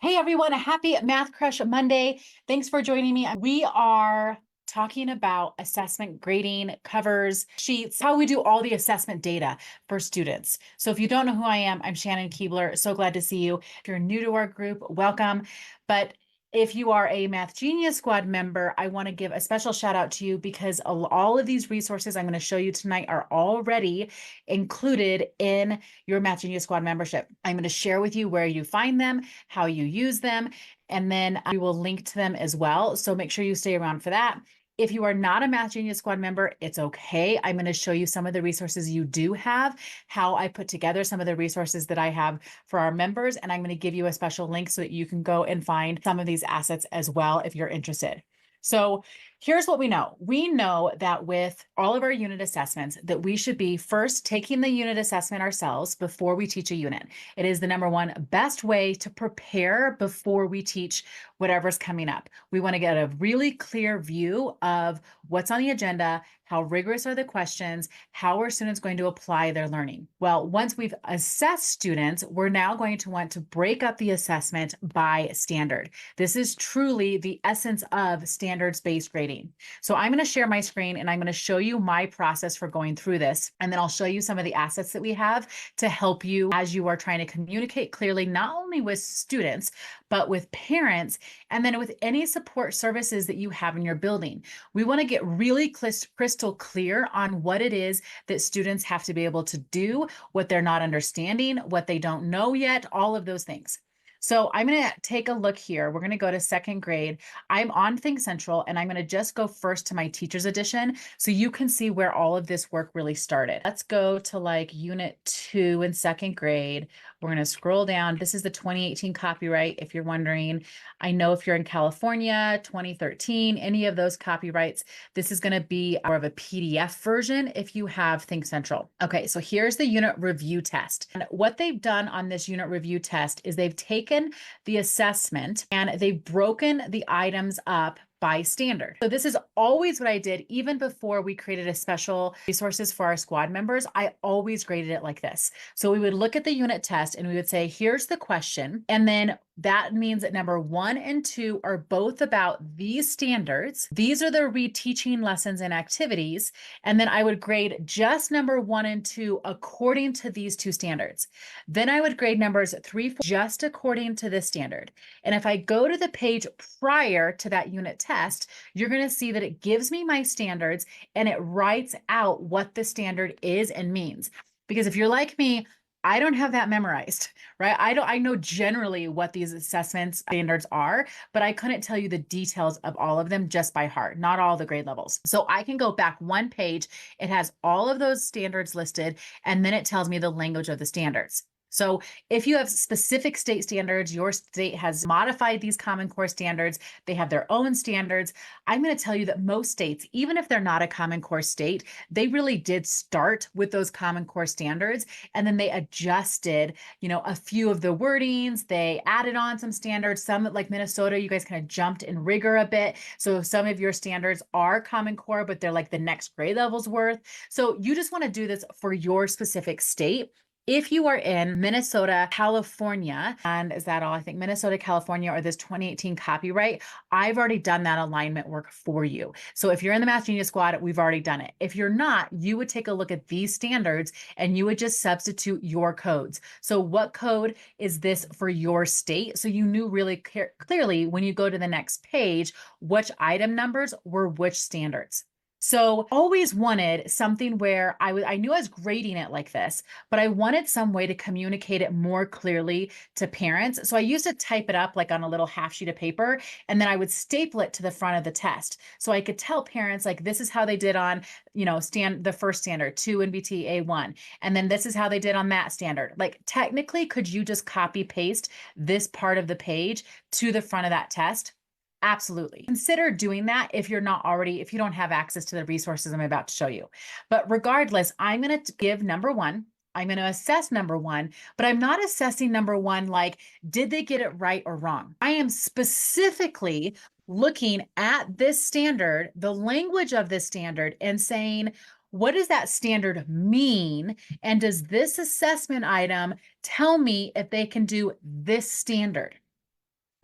Hey everyone, a happy Math Crush Monday. Thanks for joining me. We are talking about assessment grading, covers, sheets, how we do all the assessment data for students. So if you don't know who I am, I'm Shannon Keebler. So glad to see you. If you're new to our group, welcome. But if you are a Math Genius Squad member, I want to give a special shout out to you because all of these resources I'm going to show you tonight are already included in your Math Genius Squad membership. I'm going to share with you where you find them, how you use them, and then we will link to them as well. So make sure you stay around for that. If you are not a Math Genius Squad member, it's okay. I'm going to show you some of the resources you do have, how I put together some of the resources that I have for our members, and I'm going to give you a special link so that you can go and find some of these assets as well if you're interested. So here's what we know. We know that with all of our unit assessments that we should be first taking the unit assessment ourselves before we teach a unit. It is the number one best way to prepare before we teach whatever's coming up. We want to get a really clear view of what's on the agenda, how rigorous are the questions, how are students going to apply their learning. Well, once we've assessed students, we're now going to want to break up the assessment by standard. This is truly the essence of standards-based grading. So I'm going to share my screen and I'm going to show you my process for going through this. And then I'll show you some of the assets that we have to help you as you are trying to communicate clearly, not only with students, but with parents, and then with any support services that you have in your building. We want to get really crystal clear on what it is that students have to be able to do, what they're not understanding, what they don't know yet, all of those things. So I'm going to take a look here. We're going to go to second grade. I'm on ThinkCentral, and I'm going to just go first to my teacher's edition so you can see where all of this work really started. Let's go to like unit 2 in second grade. We're going to scroll down. This is the 2018 copyright, if you're wondering. I know if you're in California, 2013, any of those copyrights, this is going to be more of a PDF version if you have ThinkCentral. Okay, so here's the unit review test. And what they've done on this unit review test is they've taken the assessment and they've broken the items up by standard. So this is always what I did even before we created a special resources for our squad members. I always graded it like this. So we would look at the unit test and we would say, here's the question. And then that means that number 1 and 2 are both about these standards. These are the reteaching lessons and activities. And then I would grade just number 1 and 2 according to these two standards. Then I would grade numbers 3, 4 just according to this standard. And if I go to the page prior to that unit test, you're going to see that it gives me my standards and it writes out what the standard is and means. Because if you're like me, I don't have that memorized, right? I know generally what these assessments standards are, but I couldn't tell you the details of all of them just by heart, not all the grade levels. So I can go back one page. It has all of those standards listed, and then it tells me the language of the standards. So if you have specific state standards, your state has modified these Common Core standards, they have their own standards. I'm going to tell you that most states, even if they're not a Common Core state, they really did start with those Common Core standards, and then they adjusted, a few of the wordings. They added on some standards. Some, like Minnesota, you guys kind of jumped in rigor a bit. So some of your standards are Common Core, but they're like the next grade level's worth. So you just want to do this for your specific state. If you are in Minnesota, California, and is that all? I think Minnesota, California, or this 2018 copyright, I've already done that alignment work for you. So if you're in the Math Genius Squad, we've already done it. If you're not, you would take a look at these standards and you would just substitute your codes. So what code is this for your state? So you knew really clearly when you go to the next page, which item numbers were which standards. So always wanted something where I knew I was grading it like this, but I wanted some way to communicate it more clearly to parents. So I used to type it up like on a little half sheet of paper, and then I would staple it to the front of the test. So I could tell parents, like, this is how they did on, the first standard, 2 NBT A1. And then this is how they did on that standard. Like, technically, could you just copy paste this part of the page to the front of that test? Absolutely. Consider doing that if you don't have access to the resources I'm about to show you. But regardless, I'm going to give number 1. I'm going to assess number 1, but I'm not assessing number 1 like, did they get it right or wrong? I am specifically looking at this standard, the language of this standard, and saying, what does that standard mean? And does this assessment item tell me if they can do this standard?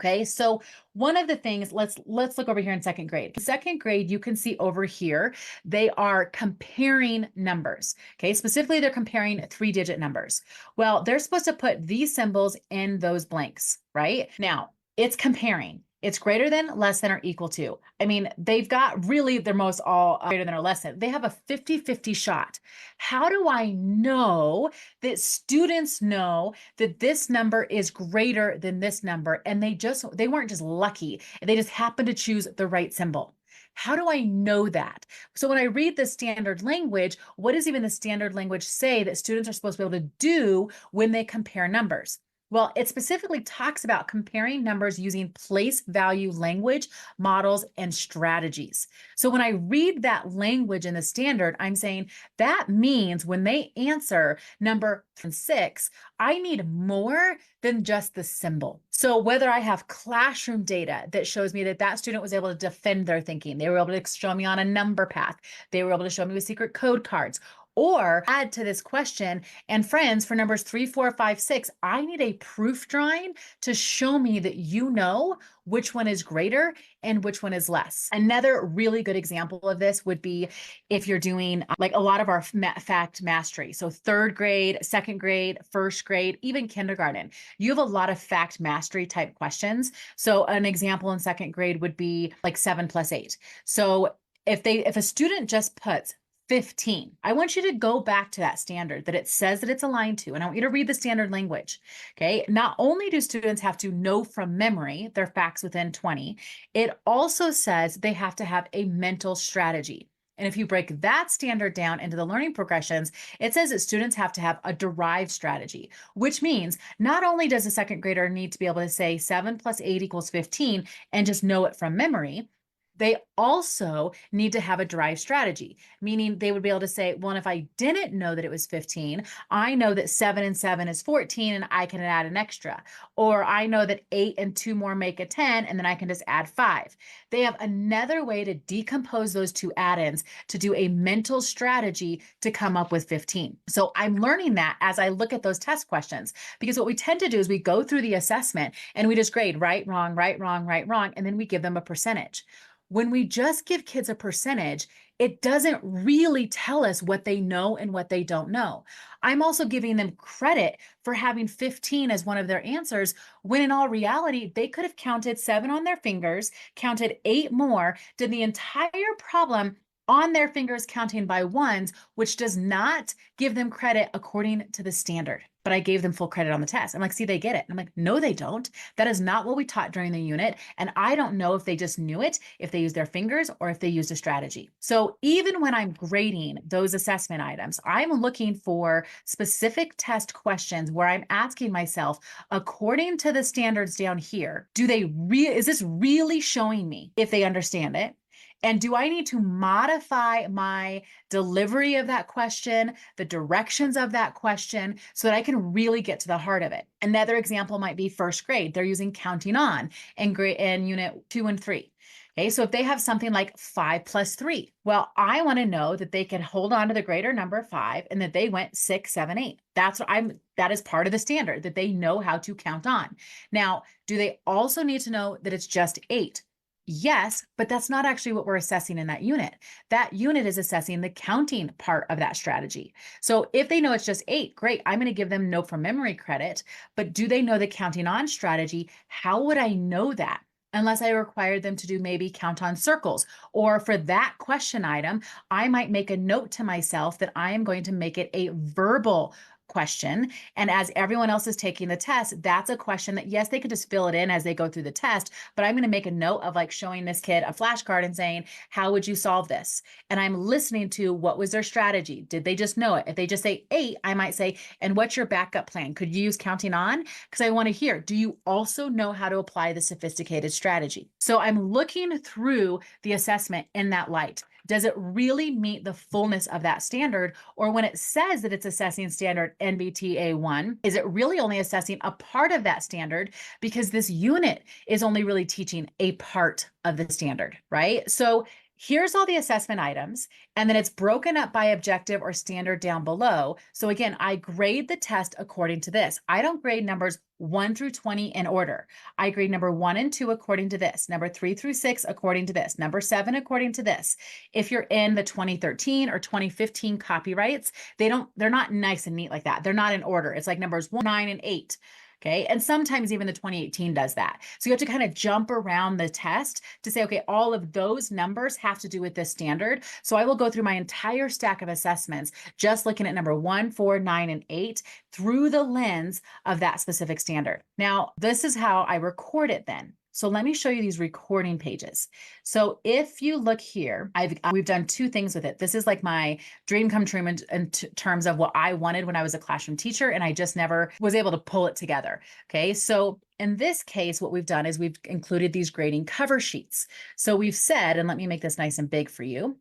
Okay, so one of the things, let's look over here in second grade. Second grade, you can see over here, they are comparing numbers. Okay, specifically, they're comparing 3-digit numbers. Well, they're supposed to put these symbols in those blanks, right? Now, it's comparing. It's greater than, less than, or equal to. I mean, they've got really their most all greater than or less than. They have a 50-50 shot. How do I know that students know that this number is greater than this number, and they weren't just lucky, they just happened to choose the right symbol? How do I know that? So when I read the standard language, what does even the standard language say that students are supposed to be able to do when they compare numbers? Well, it specifically talks about comparing numbers using place value language, models, and strategies. So when I read that language in the standard, I'm saying that means when they answer number 6, I need more than just the symbol. So whether I have classroom data that shows me that that student was able to defend their thinking, they were able to show me on a number path, they were able to show me with secret code cards, or add to this question, and friends, for numbers 3, 4, 5, 6, I need a proof drawing to show me that you know which one is greater and which one is less. Another really good example of this would be if you're doing like a lot of our fact mastery. So third grade, second grade, first grade, even kindergarten, you have a lot of fact mastery type questions. So an example in second grade would be like 7 plus 8. So if a student just puts 15. I want you to go back to that standard that it says that it's aligned to, and I want you to read the standard language. Okay. Not only do students have to know from memory their facts within 20, it also says they have to have a mental strategy. And if you break that standard down into the learning progressions, it says that students have to have a derived strategy, which means not only does a second grader need to be able to say 7 plus 8 equals 15 and just know it from memory, they also need to have a derived strategy, meaning they would be able to say, well, if I didn't know that it was 15, I know that 7 and 7 is 14 and I can add an extra. Or I know that 8 and 2 more make a 10 and then I can just add 5. They have another way to decompose those two add-ins to do a mental strategy to come up with 15. So I'm learning that as I look at those test questions, because what we tend to do is we go through the assessment and we just grade right, wrong, right, wrong, right, wrong, and then we give them a percentage. When we just give kids a percentage, it doesn't really tell us what they know and what they don't know. I'm also giving them credit for having 15 as one of their answers, when in all reality, they could have counted 7 on their fingers, counted 8 more, did the entire problem on their fingers counting by ones, which does not give them credit according to the standard. But I gave them full credit on the test. I'm like, see, they get it. I'm like, no, they don't. That is not what we taught during the unit. And I don't know if they just knew it, if they used their fingers, or if they used a strategy. So even when I'm grading those assessment items, I'm looking for specific test questions where I'm asking myself, according to the standards down here, is this really showing me if they understand it? And do I need to modify my delivery of that question, the directions of that question, so that I can really get to the heart of it? Another example might be first grade. They're using counting on in unit 2 and 3. Okay, so if they have something like 5 plus 3, well, I want to know that they can hold on to the greater number 5 and that they went 6, 7, 8. That is part of the standard, that they know how to count on. Now, do they also need to know that it's just 8? Yes, but that's not actually what we're assessing in that unit. That unit is assessing the counting part of that strategy. So if they know it's just 8, great, I'm going to give them know from memory credit. But do they know the counting on strategy? How would I know that? Unless I required them to do maybe count on circles. Or for that question item, I might make a note to myself that I am going to make it a verbal question. And as everyone else is taking the test, that's a question that, yes, they could just fill it in as they go through the test, but I'm going to make a note of like showing this kid a flashcard and saying, how would you solve this? And I'm listening to what was their strategy? Did they just know it? If they just say 8, I might say, and what's your backup plan? Could you use counting on? Because I want to hear, do you also know how to apply the sophisticated strategy? So I'm looking through the assessment in that light. Does it really meet the fullness of that standard? Or when it says that it's assessing standard NBTA 1, is it really only assessing a part of that standard, because this unit is only really teaching a part of the standard, right? So here's all the assessment items, and then it's broken up by objective or standard down below. So again, I grade the test according to this. I don't grade numbers 1 through 20 in order. I grade number 1 and 2 according to this, number 3 through 6 according to this, number 7 according to this. If you're in the 2013 or 2015 copyrights, they're not nice and neat like that. They're not in order. It's like numbers 1, 9, and 8. Okay. And sometimes even the 2018 does that. So you have to kind of jump around the test to say, okay, all of those numbers have to do with this standard. So I will go through my entire stack of assessments, just looking at number 1, 4, 9, and 8 through the lens of that specific standard. Now, this is how I record it then. So let me show you these recording pages. So if you look here, we've done two things with it. This is like my dream come true in terms of what I wanted when I was a classroom teacher, and I just never was able to pull it together. Okay, so in this case, what we've done is we've included these grading cover sheets. So we've said, and let me make this nice and big for you.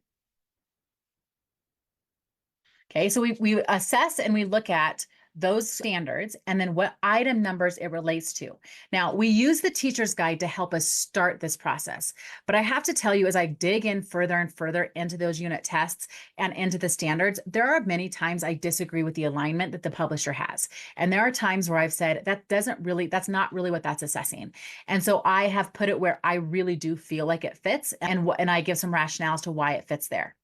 Okay, so we assess and we look at those standards and then what item numbers it relates to. Now, we use the teacher's guide to help us start this process. But I have to tell you, as I dig in further and further into those unit tests and into the standards, there are many times I disagree with the alignment that the publisher has. And there are times where I've said, that's not really what that's assessing. And so I have put it where I really do feel like it fits, and I give some rationales to why it fits there.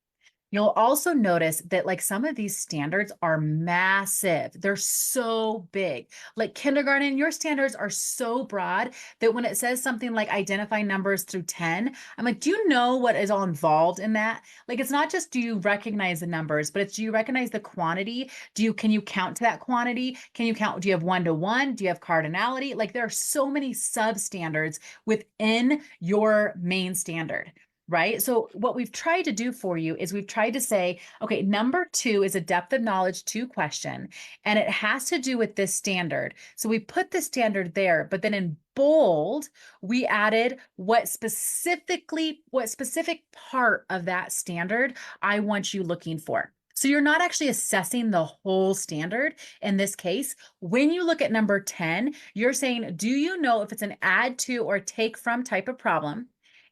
You'll also notice that like some of these standards are massive. They're so big. Like kindergarten, your standards are so broad that when it says something like identify numbers through 10, I'm like, do you know what is all involved in that? Like, it's not just do you recognize the numbers, but it's do you recognize the quantity? Can you count to that quantity? Do you have 1-to-1? Do you have cardinality? Like there are so many substandards within your main standard. Right? So what we've tried to do for you is we've tried to say, okay, number 2 is a depth of knowledge 2 question, and it has to do with this standard. So we put the standard there, but then in bold, we added what specific part of that standard I want you looking for. So you're not actually assessing the whole standard in this case. When you look at number 10, you're saying, do you know if it's an add to or take from type of problem?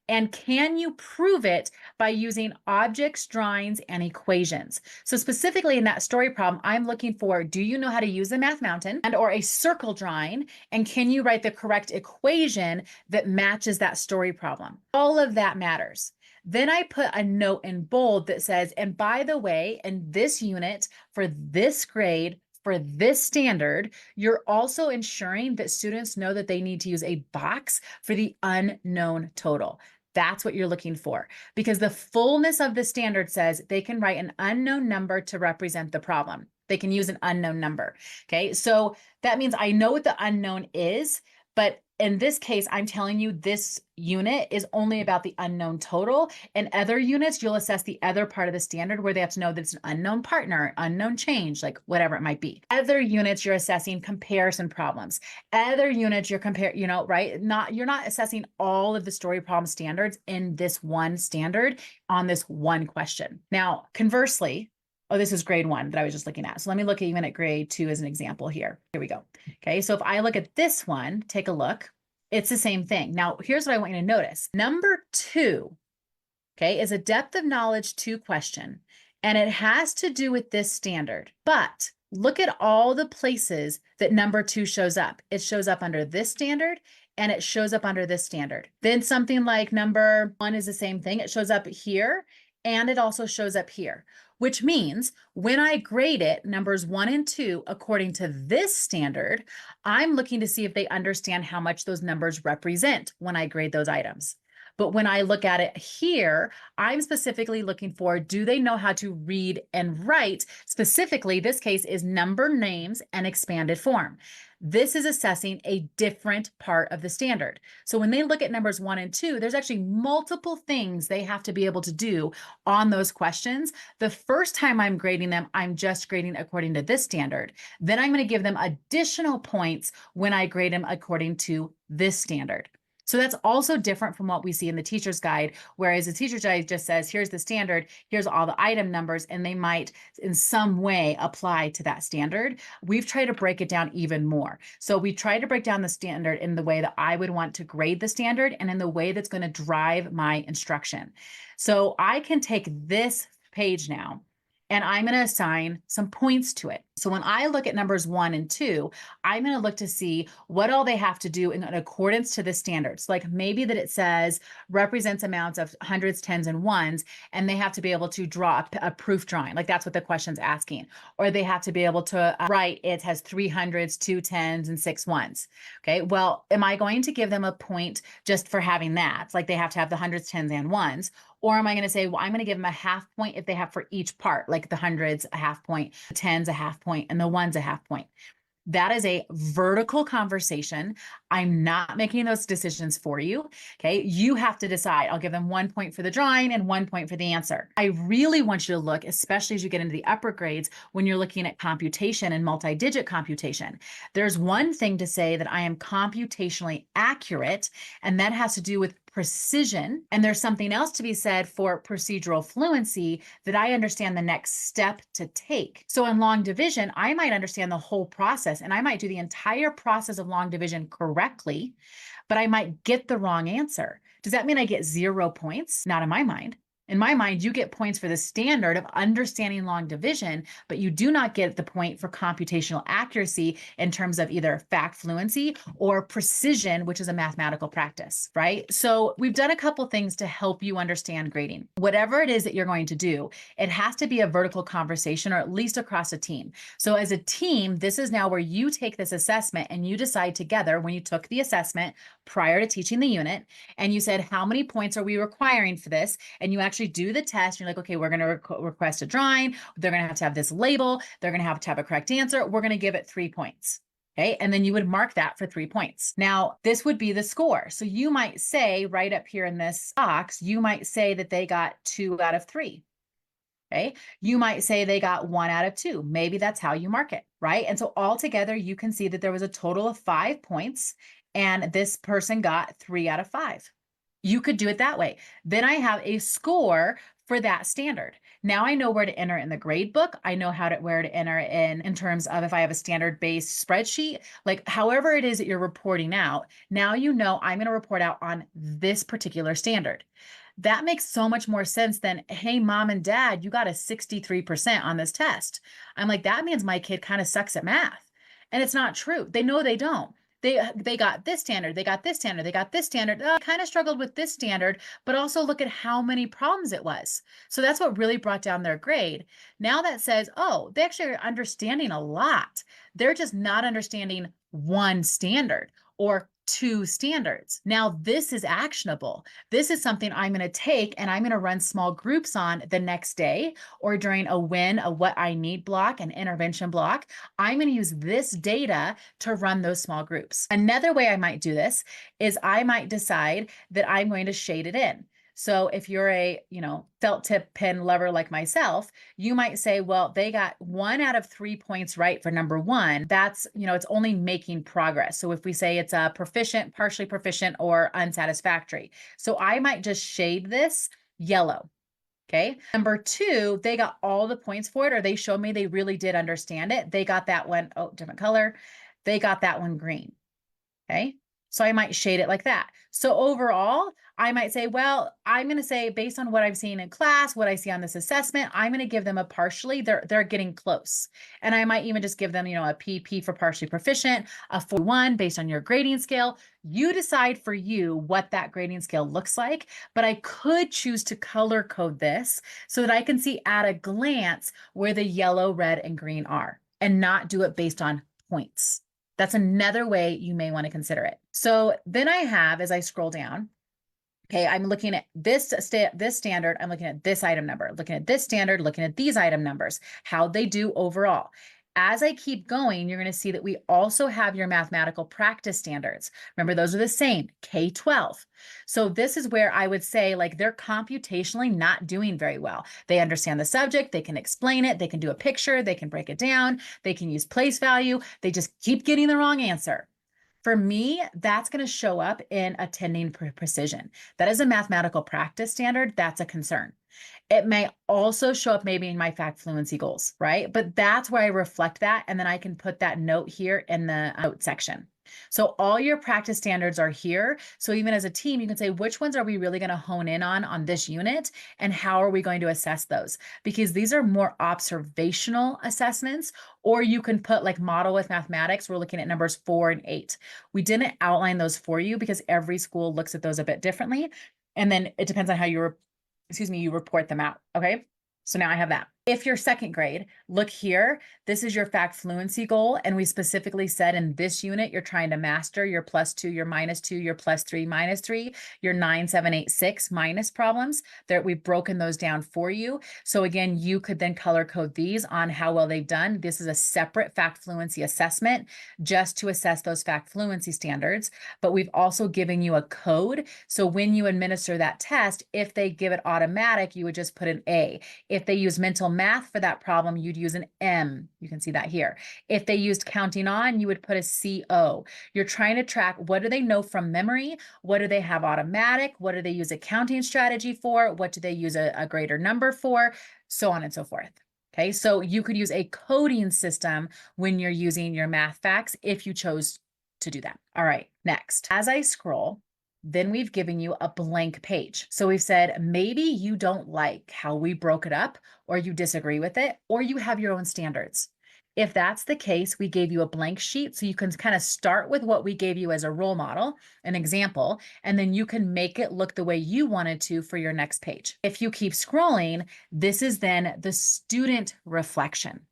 And can you prove it by using objects, drawings, and equations? So specifically in that story problem, I'm looking for, do you know how to use a math mountain and or a circle drawing? And can you write the correct equation that matches that story problem? All of that matters. Then I put a note in bold that says, and by the way, in this unit for this grade, for this standard, you're also ensuring that students know that they need to use a box for the unknown total. That's what you're looking for, because the fullness of the standard says they can write an unknown number to represent the problem. They can use an unknown number. Okay, so that means I know what the unknown is, but in this case, I'm telling you this unit is only about the unknown total. In other units, you'll assess the other part of the standard where they have to know that it's an unknown partner, unknown change, like whatever it might be. Other units, you're assessing comparison problems. Other units, you're right? You're not assessing all of the story problem standards in this one standard on this one question. Now, conversely, oh, this is grade 1 that I was just looking at. So let me look even at grade 2 as an example here. Here we go. Okay, so if I look at this one, take a look. It's the same thing. Now, here's what I want you to notice. Number 2, okay, is a depth of knowledge 2 question, and it has to do with this standard. But look at all the places that number 2 shows up. It shows up under this standard, and it shows up under this standard. Then something like number 1 is the same thing. It shows up here, and it also shows up here, which means when I grade it, numbers 1 and 2, according to this standard, I'm looking to see if they understand how much those numbers represent when I grade those items. But when I look at it here, I'm specifically looking for, do they know how to read and write? Specifically, this case is number names and expanded form. This is assessing a different part of the standard. So when they look at numbers 1 and 2, there's actually multiple things they have to be able to do on those questions. The first time I'm grading them, I'm just grading according to this standard. Then I'm going to give them additional points when I grade them according to this standard. So that's also different from what we see in the teacher's guide, whereas the teacher's guide just says, here's the standard, here's all the item numbers, and they might in some way apply to that standard. We've tried to break it down even more. So we try to break down the standard in the way that I would want to grade the standard and in the way that's going to drive my instruction. So I can take this page now and I'm going to assign some points to it. So when I look at numbers 1 and 2, I'm going to look to see what all they have to do in accordance to the standards. Like maybe that it says represents amounts of hundreds, tens, and ones, and they have to be able to draw a proof drawing. Like that's what the question's asking. Or they have to be able to write it has 3 hundreds, 2 tens, and 6 ones. Okay, well, am I going to give them a point just for having that? Like they have to have the hundreds, tens, and ones. Or am I going to say, well, I'm going to give them a half point if they have for each part, like the hundreds, a half point, the tens, a half point, and the ones, a half point. That is a vertical conversation. I'm not making those decisions for you. Okay. You have to decide. I'll give them 1 point for the drawing and 1 point for the answer. I really want you to look, especially as you get into the upper grades, when you're looking at computation and multi-digit computation. There's one thing to say that I am computationally accurate, and that has to do with precision. And there's something else to be said for procedural fluency, that I understand the next step to take. So in long division, I might understand the whole process and I might do the entire process of long division correctly, but I might get the wrong answer. Does that mean I get 0 points? Not in my mind. In my mind, you get points for the standard of understanding long division, but you do not get the point for computational accuracy in terms of either fact fluency or precision, which is a mathematical practice, right? So we've done a couple things to help you understand grading. Whatever it is that you're going to do, it has to be a vertical conversation or at least across a team. So as a team, this is now where you take this assessment and you decide together when you took the assessment prior to teaching the unit and you said, how many points are we requiring for this? And you actually do the test. You're like, okay, we're going to request a drawing. They're going to have this label. They're going to have a correct answer. We're going to give it 3 points. Okay. And then you would mark that for 3 points. Now, this would be the score. So you might say right up here in this box, you might say that they got 2 out of 3. Okay. You might say they got 1 out of 2. Maybe that's how you mark it. Right. And so altogether, you can see that there was a total of 5 points and this person got 3 out of 5. You could do it that way. Then I have a score for that standard. Now I know where to enter it in the grade book. I know where to enter it in terms of if I have a standard-based spreadsheet, like however it is that you're reporting out. Now you know I'm going to report out on this particular standard. That makes so much more sense than, hey, mom and dad, you got a 63% on this test. I'm like, that means my kid kind of sucks at math. And it's not true. They know they don't. They got this standard, they got this standard, they got this standard. I kind of struggled with this standard, but also look at how many problems it was. So that's what really brought down their grade. Now that says, oh, they actually are understanding a lot. They're just not understanding one standard or 2 standards. Now this is actionable. This is something I'm going to take and I'm going to run small groups on the next day or during a what I need block, an intervention block. I'm going to use this data to run those small groups. Another way I might do this is I might decide that I'm going to shade it in. So if you're a, felt tip pen lover like myself, you might say, well, they got 1 out of 3 points right for number 1. That's, it's only making progress. So if we say it's a proficient, partially proficient, or unsatisfactory. So I might just shade this yellow. Okay. Number 2, they got all the points for it, or they showed me they really did understand it. They got that one, oh, different color. They got that one green. Okay. So I might shade it like that. So overall, I might say, well, I'm going to say based on what I've seen in class, what I see on this assessment, I'm going to give them a partially, they're getting close. And I might even just give them, a PP for partially proficient, a 4-1 based on your grading scale. You decide for you what that grading scale looks like, but I could choose to color code this so that I can see at a glance where the yellow, red, and green are and not do it based on points. That's another way you may want to consider it. So then I have, as I scroll down, okay, I'm looking at this standard, I'm looking at this item number, looking at this standard, looking at these item numbers, how they do overall. As I keep going, you're going to see that we also have your mathematical practice standards. Remember, those are the same, K-12. So this is where I would say, like, they're computationally not doing very well. They understand the subject, they can explain it, they can do a picture, they can break it down, they can use place value, they just keep getting the wrong answer. For me, that's going to show up in attending precision. That is a mathematical practice standard. That's a concern. It may also show up maybe in my fact fluency goals, right? But that's where I reflect that. And then I can put that note here in the note section. So all your practice standards are here. So even as a team, you can say, which ones are we really going to hone in on this unit? And how are we going to assess those? Because these are more observational assessments, or you can put like model with mathematics. We're looking at numbers 4 and 8. We didn't outline those for you because every school looks at those a bit differently. And then it depends on how you report them out. Okay. So now I have that. If you're second grade, look here. This is your fact fluency goal. And we specifically said in this unit, you're trying to master your +2, your -2, your +3, -3, your 9, 7, 8, 6 minus problems. We've broken those down for you. So again, you could then color code these on how well they've done. This is a separate fact fluency assessment just to assess those fact fluency standards. But we've also given you a code. So when you administer that test, if they give it automatic, you would just put an A. If they use mental math for that problem, you'd use an M. You can see that here. If they used counting on, you would put a CO. You're trying to track, what do they know from memory? What do they have automatic? What do they use a counting strategy for? What do they use a greater number for? So on and so forth. Okay, so you could use a coding system when you're using your math facts if you chose to do that. All right, next, as I scroll, then we've given you a blank page. So we've said, maybe you don't like how we broke it up, or you disagree with it, or you have your own standards. If that's the case, we gave you a blank sheet so you can kind of start with what we gave you as a role model, an example, and then you can make it look the way you wanted to for your next page. If you keep scrolling, this is then the student reflection.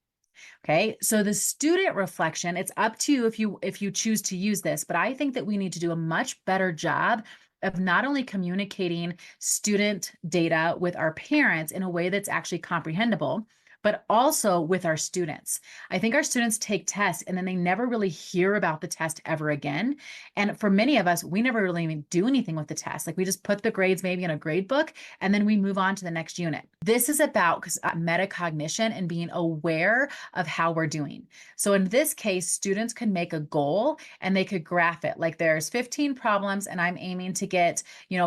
Okay, so the student reflection, it's up to you if you choose to use this, but I think that we need to do a much better job of not only communicating student data with our parents in a way that's actually comprehensible, but also with our students. I think our students take tests and then they never really hear about the test ever again. And for many of us, we never really even do anything with the test. Like we just put the grades maybe in a grade book and then we move on to the next unit. This is about metacognition and being aware of how we're doing. So in this case, students can make a goal and they could graph it. Like there's 15 problems and I'm aiming to get,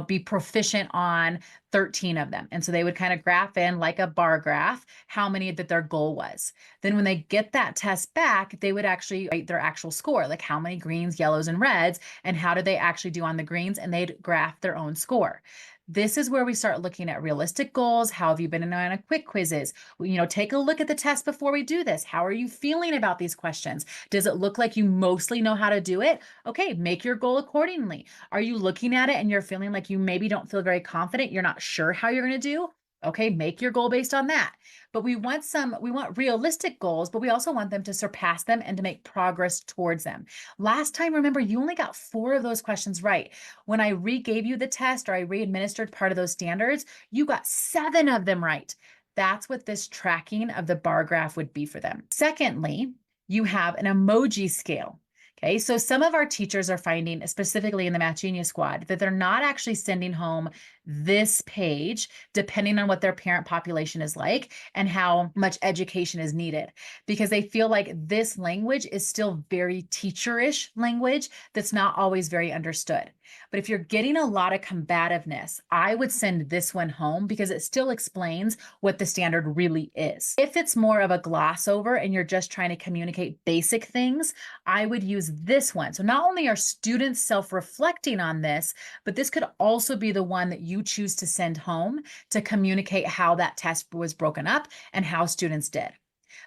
be proficient on 13 of them. And so they would kind of graph in like a bar graph how many that their goal was. Then when they get that test back, they would actually write their actual score, like how many greens, yellows, and reds, and how did they actually do on the greens, and they'd graph their own score. This is where we start looking at realistic goals. How have you been on a quick quizzes? Take a look at the test before we do this. How are you feeling about these questions? Does it look like you mostly know how to do it? Okay, make your goal accordingly. Are you looking at it and you're feeling like you maybe don't feel very confident? You're not sure how you're going to do? Okay, make your goal based on that. But we want realistic goals, but we also want them to surpass them and to make progress towards them. Last time, remember, you only got 4 of those questions right. When I re-gave you the test or I re-administered part of those standards, you got 7 of them right. That's what this tracking of the bar graph would be for them. Secondly, you have an emoji scale. Okay, so some of our teachers are finding, specifically in the Math Genius Squad, that they're not actually sending home this page, depending on what their parent population is like and how much education is needed, because they feel like this language is still very teacherish language that's not always very understood. But if you're getting a lot of combativeness, I would send this one home because it still explains what the standard really is. If it's more of a gloss over and you're just trying to communicate basic things, I would use this one. So not only are students self-reflecting on this, but this could also be the one that you choose to send home to communicate how that test was broken up and how students did.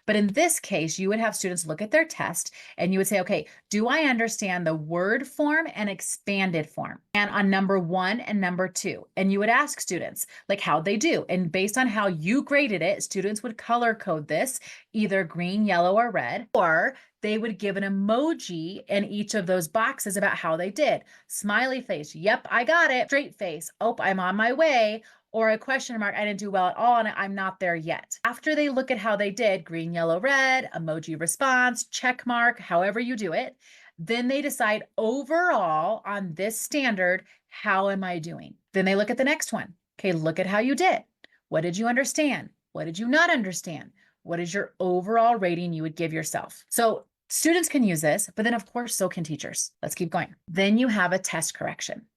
But in this case, you would have students look at their test and you would say, okay, do I understand the word form and expanded form? And on number 1 and number 2, and you would ask students like how they do. And based on how you graded it, students would color code this either green, yellow, or red, or they would give an emoji in each of those boxes about how they did. Smiley face, yep, I got it. Straight face, oh, I'm on my way. Or a question mark, I didn't do well at all and I'm not there yet. After they look at how they did, green, yellow, red, emoji response, check mark, however you do it, then they decide overall on this standard, how am I doing? Then they look at the next one. Okay, look at how you did. What did you understand? What did you not understand? What is your overall rating you would give yourself? So Students can use this, but then of course, so can teachers. Let's keep going. Then you have a test correction.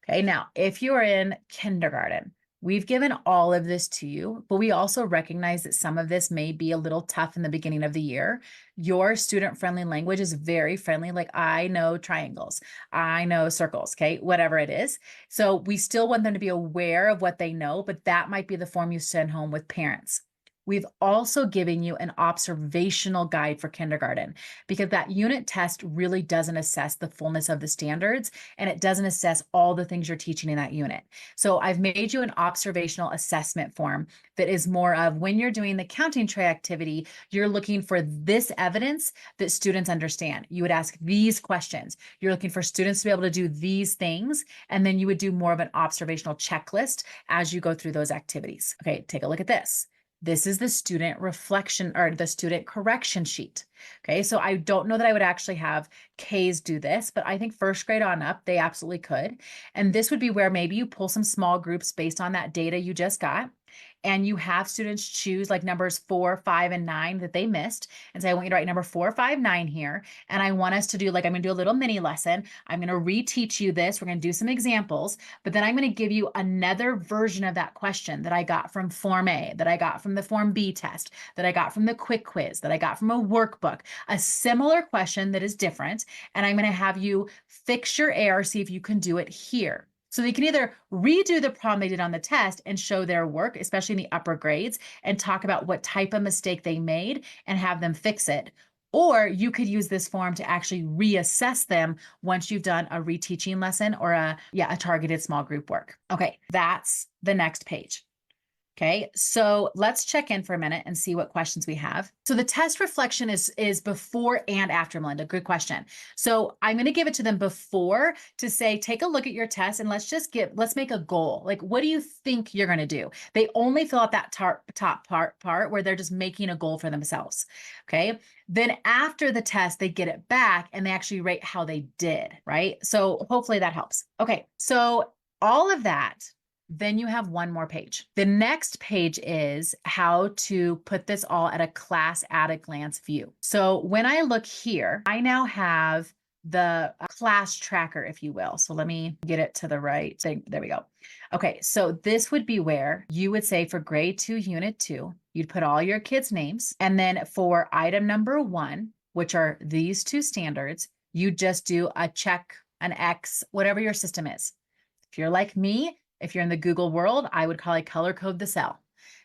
Okay, now if you are in kindergarten, we've given all of this to you, but we also recognize that some of this may be a little tough in the beginning of the year. Your student-friendly language is very friendly. Like, I know triangles, I know circles, okay, whatever it is. So we still want them to be aware of what they know, but that might be the form you send home with parents. We've also given you an observational guide for kindergarten because that unit test really doesn't assess the fullness of the standards and it doesn't assess all the things you're teaching in that unit. So I've made you an observational assessment form that is more of when you're doing the counting tray activity, you're looking for this evidence that students understand. You would ask these questions. You're looking for students to be able to do these things, and then you would do more of an observational checklist as you go through those activities. Okay, take a look at this. This is the student reflection or the student correction sheet. Okay, so I don't know that I would actually have Ks do this, but I think first grade on up, they absolutely could. And this would be where maybe you pull some small groups based on that data you just got. And you have students choose like numbers 4, 5, and 9 that they missed and say, I want you to write number 4, 5, 9 here. And I want us to do like, I'm going to do a little mini lesson. I'm going to reteach you this. We're going to do some examples, but then I'm going to give you another version of that question that I got from Form A, that I got from the Form B test, that I got from the quick quiz, that I got from a workbook, a similar question that is different. And I'm going to have you fix your error, see if you can do it here. So they can either redo the problem they did on the test and show their work, especially in the upper grades, and talk about what type of mistake they made and have them fix it. Or you could use this form to actually reassess them once you've done a reteaching lesson or a targeted small group work. Okay, that's the next page. Okay, so let's check in for a minute and see what questions we have. So the test reflection is before and after, Melinda. Good question. So I'm going to give it to them before to say, take a look at your test and let's make a goal. Like, what do you think you're going to do? They only fill out that top part where they're just making a goal for themselves. Okay. Then after the test, they get it back and they actually rate how they did, right? So hopefully that helps. Okay. So all of that. Then you have one more page. The next page is how to put this all at a class at a glance view. So when I look here, I now have the class tracker, if you will. So let me get it to the right thing. There we go. Okay, so this would be where you would say for grade 2, unit 2, you'd put all your kids' names. And then for item number 1, which are these 2 standards, you just do a check, an X, whatever your system is. If you're like me, if you're in the Google world, I would probably color code the cell.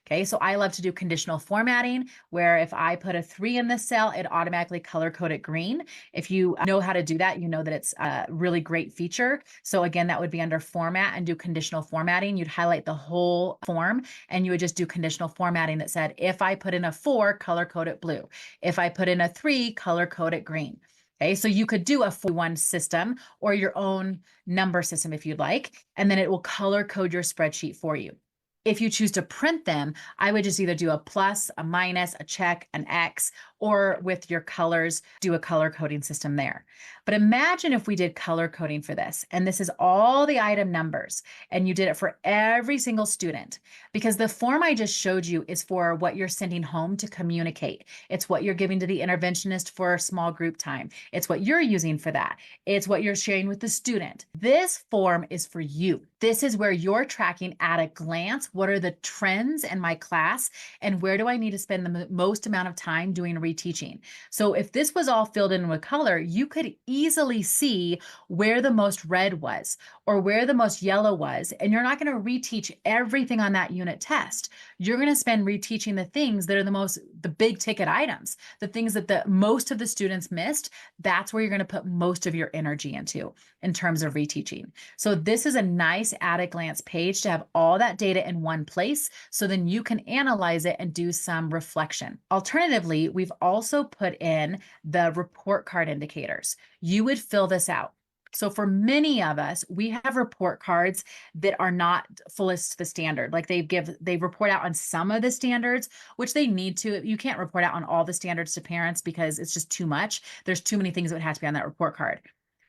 Okay, so I love to do conditional formatting where if I put a 3 in the cell, it automatically color code it green. If you know how to do that, you know that it's a really great feature. So again, that would be under format and do conditional formatting. You'd highlight the whole form and you would just do conditional formatting that said, if I put in a 4, color code it blue. If I put in a 3, color code it green. Okay, so you could do a 4-1 system or your own number system if you'd like, and then it will color code your spreadsheet for you. If you choose to print them, I would just either do a plus, a minus, a check, an X, or with your colors, do a color coding system there. But imagine if we did color coding for this, and this is all the item numbers, and you did it for every single student, because the form I just showed you is for what you're sending home to communicate. It's what you're giving to the interventionist for small group time. It's what you're using for that. It's what you're sharing with the student. This form is for you. This is where you're tracking at a glance, what are the trends in my class, and where do I need to spend the most amount of time doing reteaching. So if this was all filled in with color, you could easily see where the most red was or where the most yellow was, and you're not going to reteach everything on that unit test. You're going to spend reteaching the things that are the big ticket items, the things that the most of the students missed. That's where you're going to put most of your energy into in terms of reteaching. So this is a nice at a glance page to have all that data in one place, so then you can analyze it and do some reflection. Alternatively, we've also put in the report card indicators. You would fill this out. So for many of us, we have report cards that are not fullest to the standard. Like they report out on some of the standards, which they need to. You can't report out on all the standards to parents because it's just too much. There's too many things that would have to be on that report card.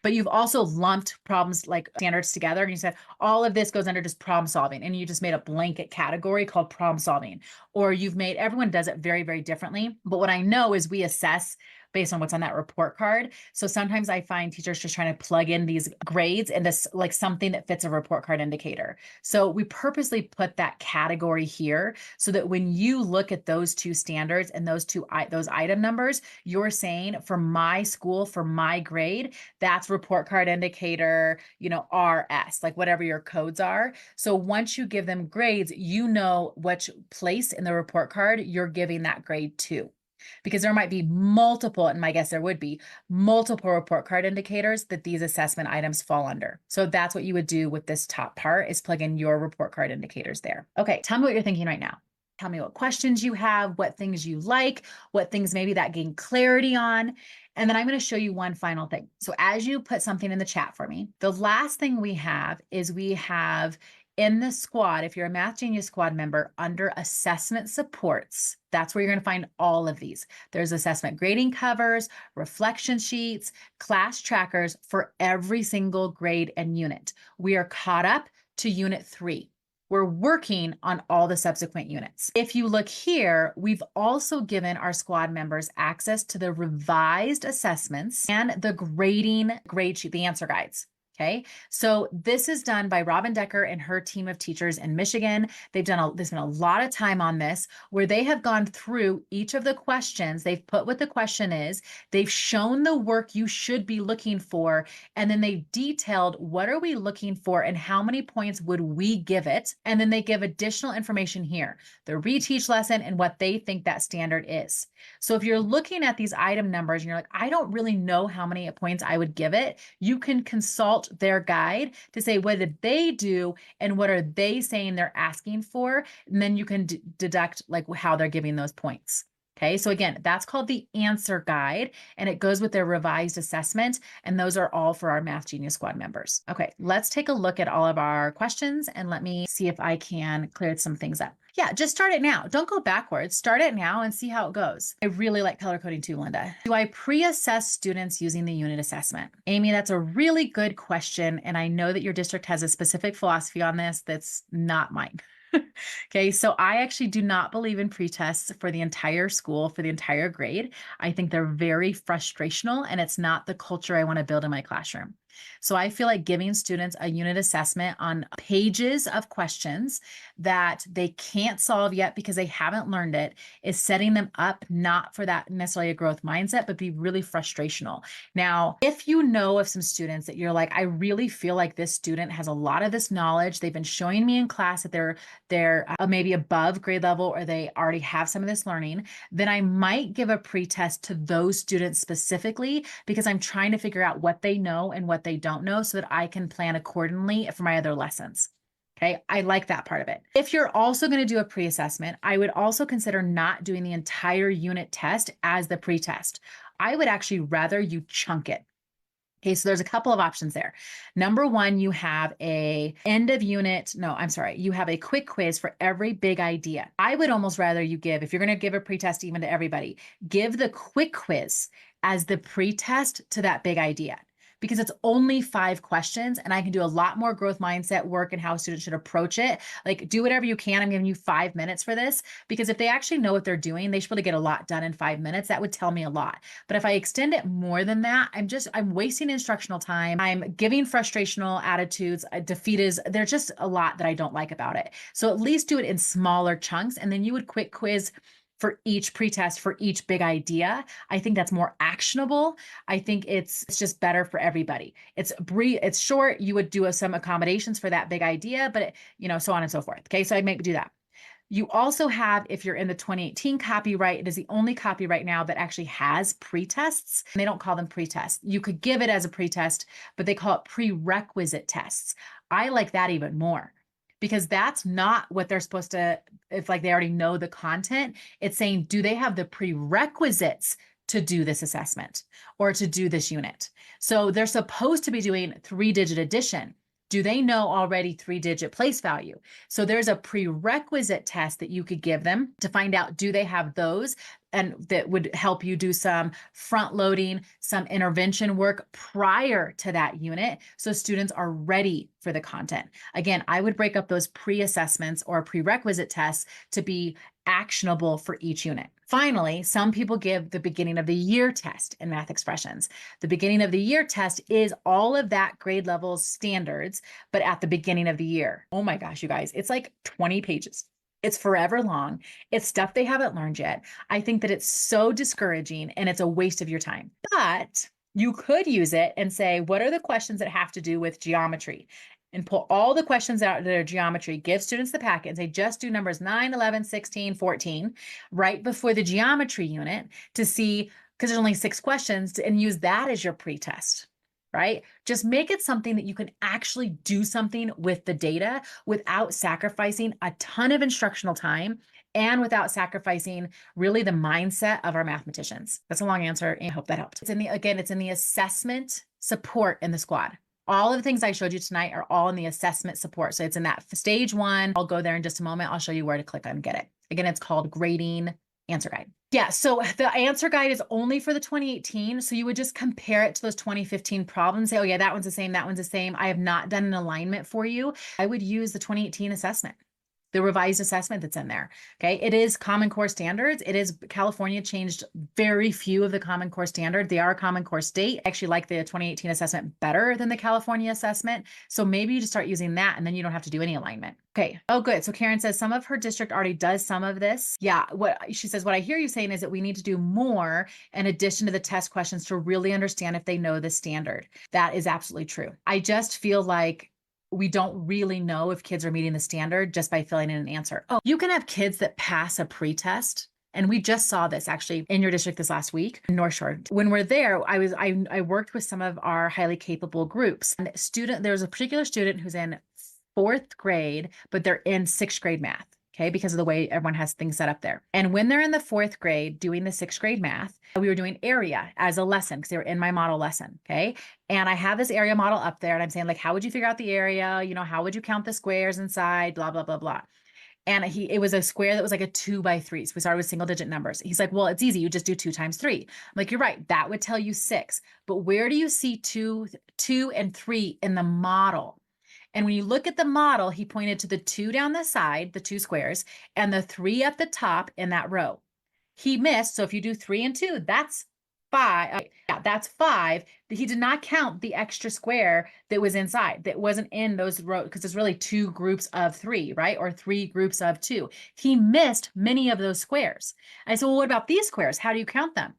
But you've also lumped problems like standards together and you said, all of this goes under just problem solving. And you just made a blanket category called problem solving. Or everyone does it very, very differently. But what I know is we assess based on what's on that report card. So sometimes I find teachers just trying to plug in these grades into like something that fits a report card indicator. So we purposely put that category here so that when you look at those two standards and those item numbers, you're saying for my school, for my grade, that's report card indicator, RS, like whatever your codes are. So once you give them grades, you know which place in the report card you're giving that grade to. Because there might be multiple, and my guess there would be multiple report card indicators that these assessment items fall under. So that's what you would do with this top part, is plug in your report card indicators there. Okay, tell me what you're thinking right now. Tell me what questions you have, what things you like, what things maybe that gain clarity on. And then I'm going to show you one final thing. So as you put something in the chat for me, the last thing we have is in the squad, if you're a Math Genius Squad member, under assessment supports, that's where you're going to find all of these. There's assessment grading covers, reflection sheets, class trackers for every single grade and unit. We are caught up to unit 3. We're working on all the subsequent units. If you look here, we've also given our squad members access to the revised assessments and the grading grade sheet, the answer guides. Okay, so this is done by Robin Decker and her team of teachers in Michigan. They spent a lot of time on this, where they have gone through each of the questions. They've put what the question is, they've shown the work you should be looking for, and then they've detailed what are we looking for and how many points would we give it. And then they give additional information here, the reteach lesson and what they think that standard is. So if you're looking at these item numbers and you're like, I don't really know how many points I would give it, you can consult their guide to say, what did they do and what are they saying they're asking for? And then you can deduct like how they're giving those points. Okay, so again, that's called the answer guide, and it goes with their revised assessment. And those are all for our Math Genius Squad members. Okay, let's take a look at all of our questions and let me see if I can clear some things up. Yeah, just start it now. Don't go backwards. Start it now and see how it goes. I really like color coding too, Linda. Do I pre-assess students using the unit assessment? Amy, that's a really good question. And I know that your district has a specific philosophy on this that's not mine. Okay, so I actually do not believe in pre-tests for the entire school, for the entire grade. I think they're very frustrational, and it's not the culture I want to build in my classroom. So I feel like giving students a unit assessment on pages of questions that they can't solve yet because they haven't learned it is setting them up not for that necessarily a growth mindset, but be really frustrational. Now, if you know of some students that you're like, I really feel like this student has a lot of this knowledge, they've been showing me in class that they're maybe above grade level or they already have some of this learning, then I might give a pre-test to those students specifically because I'm trying to figure out what they know and what they don't know so that I can plan accordingly for my other lessons. Okay, I like that part of it. If you're also going to do a pre-assessment, I would also consider not doing the entire unit test as the pre-test. I would actually rather you chunk it. Okay, so there's a couple of options there. Number one, you have you have a quick quiz for every big idea. I would almost rather you give, if you're going to give a pretest even to everybody, give the quick quiz as the pretest to that big idea, because it's only 5 questions and I can do a lot more growth mindset work and how students should approach it. Like, do whatever you can. I'm giving you 5 minutes for this, because if they actually know what they're doing, they should really get a lot done in 5 minutes. That would tell me a lot. But if I extend it more than that, I'm wasting instructional time. I'm giving frustrational attitudes, there's just a lot that I don't like about it. So at least do it in smaller chunks. And then you would quick quiz for each pretest, for each big idea. I think that's more actionable. I think it's just better for everybody. It's short. You would do some accommodations for that big idea, but so on and so forth. Okay, so I'd do that. You also have, if you're in the 2018 copyright, it is the only copyright now that actually has pretests. And they don't call them pretests. You could give it as a pretest, but they call it prerequisite tests. I like that even more, because that's not what they're supposed to, if like they already know the content. It's saying, do they have the prerequisites to do this assessment or to do this unit? So they're supposed to be doing 3-digit addition. Do they know already 3-digit place value? So there's a prerequisite test that you could give them to find out, do they have those? And that would help you do some front loading, some intervention work prior to that unit, so students are ready for the content. Again, I would break up those pre-assessments or prerequisite tests to be actionable for each unit. Finally, some people give the beginning of the year test in math expressions. The beginning of the year test is all of that grade level standards, but at the beginning of the year. Oh my gosh, you guys, it's like 20 pages. It's forever long. It's stuff they haven't learned yet. I think that it's so discouraging and it's a waste of your time. But you could use it and say, what are the questions that have to do with geometry? And pull all the questions out of their geometry, give students the packet and say, just do numbers 9, 11, 16, 14, right before the geometry unit to see, because there's only 6 questions, and use that as your pretest, right? Just make it something that you can actually do something with the data without sacrificing a ton of instructional time and without sacrificing really the mindset of our mathematicians. That's a long answer, and I hope that helped. It's in the assessment support in the squad. All of the things I showed you tonight are all in the assessment support. So it's in that stage 1. I'll go there in just a moment. I'll show you where to click on get it. Again, it's called Grading Answer Guide. Yeah, so the answer guide is only for the 2018. So you would just compare it to those 2015 problems. Say, oh yeah, that one's the same, that one's the same. I have not done an alignment for you. I would use the 2018 assessment, the revised assessment that's in there. Okay. It is Common Core standards. It is California changed very few of the Common Core standards. They are a Common Core state. I actually like the 2018 assessment better than the California assessment. So maybe you just start using that and then you don't have to do any alignment. Okay. Oh, good. So Karen says some of her district already does some of this. Yeah. She says, what I hear you saying is that we need to do more in addition to the test questions to really understand if they know the standard. That is absolutely true. I just feel like we don't really know if kids are meeting the standard just by filling in an answer. Oh, you can have kids that pass a pretest. And we just saw this actually in your district this last week, North Shore. When we're there, I worked with some of our highly capable groups. And there was a particular student who's in 4th grade, but they're in 6th grade math. Okay, because of the way everyone has things set up there. And when they're in the 4th grade doing the 6th grade math, we were doing area as a lesson because they were in my model lesson. Okay. And I have this area model up there and I'm saying, like, how would you figure out the area? You know, how would you count the squares inside? Blah, blah, blah, blah. And it was a square that was like a 2 by 3. So we started with single digit numbers. He's like, well, it's easy. You just do 2 times 3. I'm like, you're right. That would tell you 6. But where do you see 2 and 3 in the model? And when you look at the model, he pointed to the 2 down the side, the 2 squares, and the 3 at the top in that row. He missed. So if you do 3 and 2, that's 5. Yeah, that's 5. He did not count the extra square that was inside, that wasn't in those rows, because it's really 2 groups of 3, right? Or 3 groups of 2. He missed many of those squares. I said, well, what about these squares? How do you count them?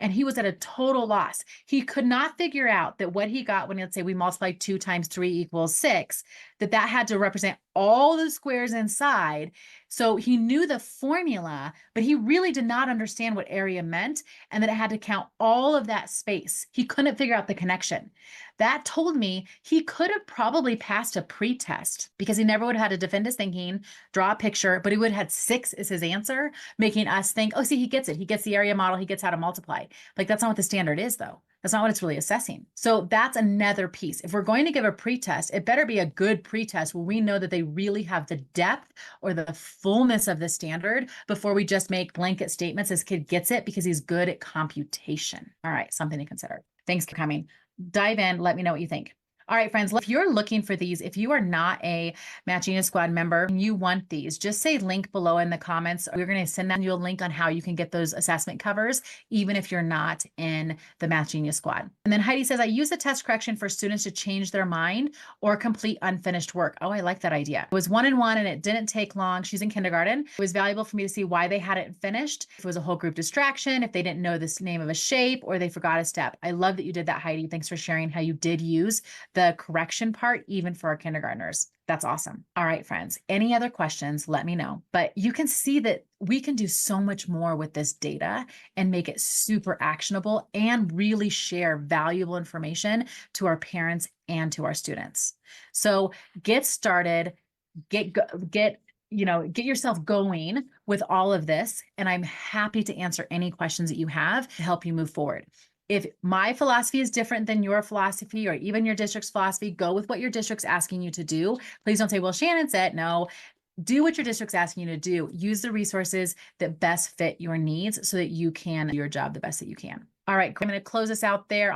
And he was at a total loss. He could not figure out that what he got when, let's say, we multiply 2 times 3 equals 6, that had to represent all the squares inside. So he knew the formula, but he really did not understand what area meant and that it had to count all of that space. He couldn't figure out the connection. That told me he could have probably passed a pretest because he never would have had to defend his thinking, draw a picture, but he would have had 6 as his answer, making us think, oh, see, he gets it. He gets the area model. He gets how to multiply. Like, that's not what the standard is, though. That's not what it's really assessing. So that's another piece. If we're going to give a pretest, it better be a good pretest where we know that they really have the depth or the fullness of the standard before we just make blanket statements. This kid gets it because he's good at computation. All right, something to consider. Thanks for coming. Dive in. Let me know what you think. All right, friends, if you're looking for these, if you are not a Math Genius Squad member and you want these, just say link below in the comments. We're going to send you a link on how you can get those assessment covers, even if you're not in the Math Genius Squad. And then Heidi says, I use the test correction for students to change their mind or complete unfinished work. Oh, I like that idea. It was 1-on-1 and it didn't take long. She's in kindergarten. It was valuable for me to see why they hadn't finished. If it was a whole group distraction, if they didn't know the name of a shape, or they forgot a step. I love that you did that, Heidi. Thanks for sharing how you did use the correction part, even for our kindergartners. That's awesome. All right, friends, any other questions, let me know. But you can see that we can do so much more with this data and make it super actionable and really share valuable information to our parents and to our students. So get started, get yourself going with all of this. And I'm happy to answer any questions that you have to help you move forward. If my philosophy is different than your philosophy or even your district's philosophy, go with what your district's asking you to do. Please don't say, well, Shannon said. No, do what your district's asking you to do. Use the resources that best fit your needs so that you can do your job the best that you can. All right, I'm going to close this out there.